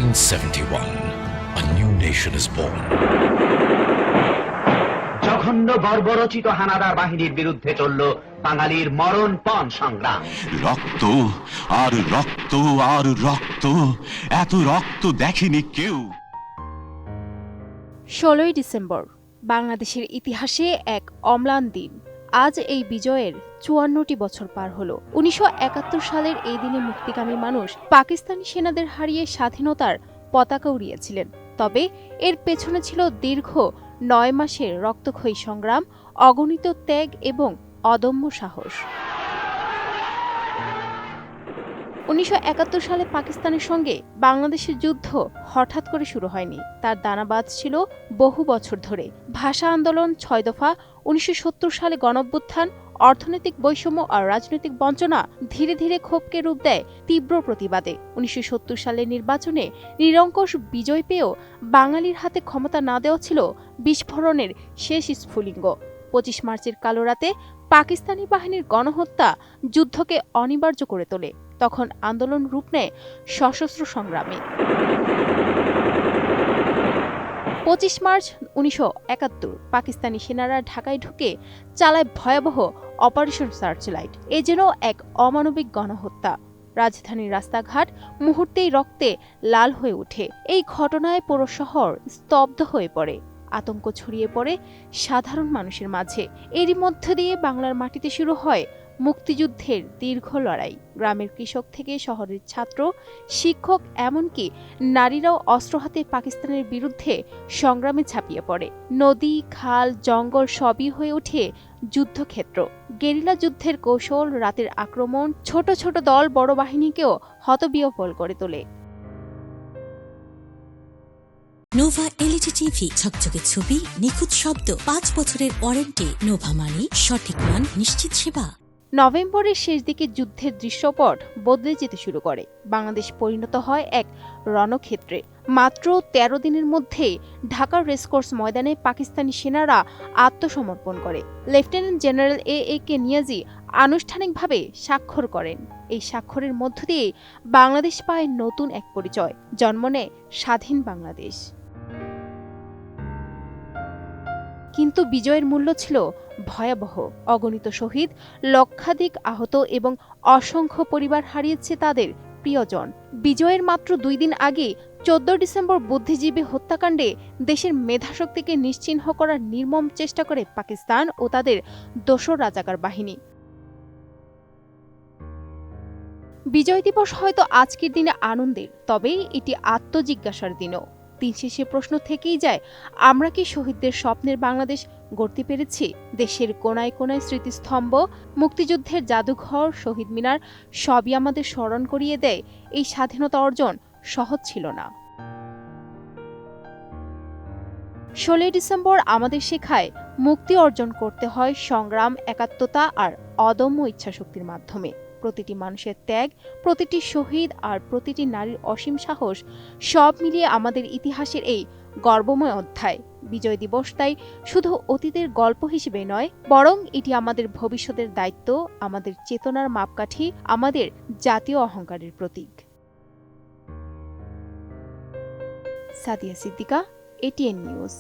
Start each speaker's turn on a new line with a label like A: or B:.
A: 1971, a new nation is born.
B: জঘন্য বর্বরচিত হানাদার বাহিনীর বিরুদ্ধে চলল বাঙালির মরণপণ সংগ্রাম।
C: রক্ত আর রক্ত আর রক্ত, এত রক্ত দেখেনি কেউ।
D: 16ই ডিসেম্বর বাংলাদেশের ইতিহাসে এক অম্লান দিন। আজ এই বিজয়ের 54টি বছর পার হলো। 1971 সালের এই দিনে মুক্তিকামী মানুষ পাকিস্তানি সেনাদের হারিয়ে স্বাধীনতার পতাকা উড়িয়েছিলেন। তবে এর পেছনে ছিল দীর্ঘ 9 মাসের রক্তক্ষয়ী সংগ্রাম, অগণিত ত্যাগ এবং অদম্য সাহস। 1971 সালে পাকিস্তানের সঙ্গে বাংলাদেশের যুদ্ধ হঠাৎ করে শুরু হয়নি। তার দানাবাজ ছিল বহু বছর ধরে। ভাষা আন্দোলন, 6 দফা, 1970 সালে গণঅভ্যুত্থান, অর্থনৈতিক বৈষম্য আর রাজনৈতিক বঞ্চনা ধীরে ধীরে ক্ষোভকে রূপ দেয় তীব্র প্রতিবাদে। 1970 সালের নির্বাচনে নিরঙ্কুশ বিজয় পেয়েও বাঙালির হাতে ক্ষমতা না দেওয়া ছিল বিস্ফোরণের শেষ স্ফুলিঙ্গ। 25 মার্চের কালো রাতে পাকিস্তানি বাহিনীর গণহত্যা যুদ্ধকে অনিবার্য করে তোলে। তখন আন্দোলন রূপ নেয় সশস্ত্র সংগ্রামে। 25 মার্চ 1971 পাকিস্তানি সেনারা ঢাকায় ঢুকে চালায় ভয়াবহ অপারেশন সার্চলাইট। এ যেন এক অমানবিক গণহত্যা। রাজধানীর রাস্তাঘাট মুহূর্তেই রক্তে লাল হয়ে ওঠে। এই ঘটনায় পুরো শহর স্তব্ধ হয়ে পড়ে। আতঙ্ক ছড়িয়ে পড়ে সাধারণ মানুষের মাঝে। এরই মধ্য দিয়ে বাংলার মাটিতে শুরু হয় মুক্তিযুদ্ধের দীর্ঘ লড়াই। গ্রামের কৃষক থেকে শহরের ছাত্র, শিক্ষক, এমনকি নারীরাও অস্ত্র হাতে পাকিস্তানের বিরুদ্ধে সংগ্রামে ঝাঁপিয়ে পড়ে। নদী, খাল, জঙ্গল সবই হয়ে ওঠে যুদ্ধক্ষেত্র। গেরিলা যুদ্ধের কৌশল, রাতের আক্রমণ ছোট ছোট দল বড় বাহিনীকেও হতবিহ্বল করে তোলে।
E: নোভা এলইডি টিভি, ঝকঝকে ছবি, নিখুঁত শব্দ, 5 বছরের ওয়ারেন্টি। নোভা মানে সঠিক মান, নিশ্চিত সেবা।
D: নভেম্বরের শেষ দিকে যুদ্ধের দৃশ্যপট বদলে যেতে শুরু করে। বাংলাদেশ পরিণত হয় এক রণক্ষেত্রে। মাত্র 13 দিনের মধ্যে ঢাকার রেসকোর্স ময়দানে পাকিস্তানি সেনারা আত্মসমর্পণ করে। লেফটেন্যান্ট জেনারেল এ.কে নিয়াজি আনুষ্ঠানিকভাবে স্বাক্ষর করেন। এই স্বাক্ষরের মধ্য দিয়ে বাংলাদেশ পায় নতুন এক পরিচয়, জন্ম নেয় স্বাধীন বাংলাদেশ। কিন্তু বিজয়ের মূল্য ছিল ভয়াবহ। অগণিত শহীদ, লক্ষাধিক আহত এবং অসংখ্য পরিবার হারিয়েছে তাদের প্রিয়জন। বিজয়ের মাত্র 2 দিন আগে 14 ডিসেম্বর বুদ্ধিজীবী হত্যাকাণ্ডে দেশের মেধাশক্তিকে নিশ্চিহ্ন করার নির্মম চেষ্টা করে পাকিস্তান ও তাদের দোসর রাজাকার বাহিনী। বিজয় দিবস হয়তো আজকের দিনে আনন্দের, তবে এটি আত্মজিজ্ঞাসার দিনও। দিন শেষে প্রশ্ন থেকেই যায়, আমরা কি শহীদদের স্বপ্নের বাংলাদেশ গড়তে পেরেছি? দেশের কোনায় কোনায় স্মৃতিস্তম্ভ, মুক্তিযুদ্ধের জাদুঘর, শহীদ মিনার সবই আমাদের স্মরণ করিয়ে দেয় এই স্বাধীনতা অর্জন সহজ ছিল না। 16 ডিসেম্বর আমাদের শেখায়, মুক্তি অর্জন করতে হয় সংগ্রাম, একাত্মতা আর অদম্য ইচ্ছাশক্তির মাধ্যমে। প্রতিটি মানুষের ত্যাগ, প্রতিটি শহীদ আর প্রতিটি নারীর অসীম সাহস সব মিলিয়ে আমাদের ইতিহাসের এই গর্বময় অধ্যায়। বিজয় দিবস তাই শুধু অতীতের গল্প হিসেবে নয়, বরং এটি আমাদের ভবিষ্যতের দায়িত্ব, আমাদের চেতনার মাপকাঠি, আমাদের জাতীয় অহংকারের প্রতীক। Sadia Siddika, ATN news.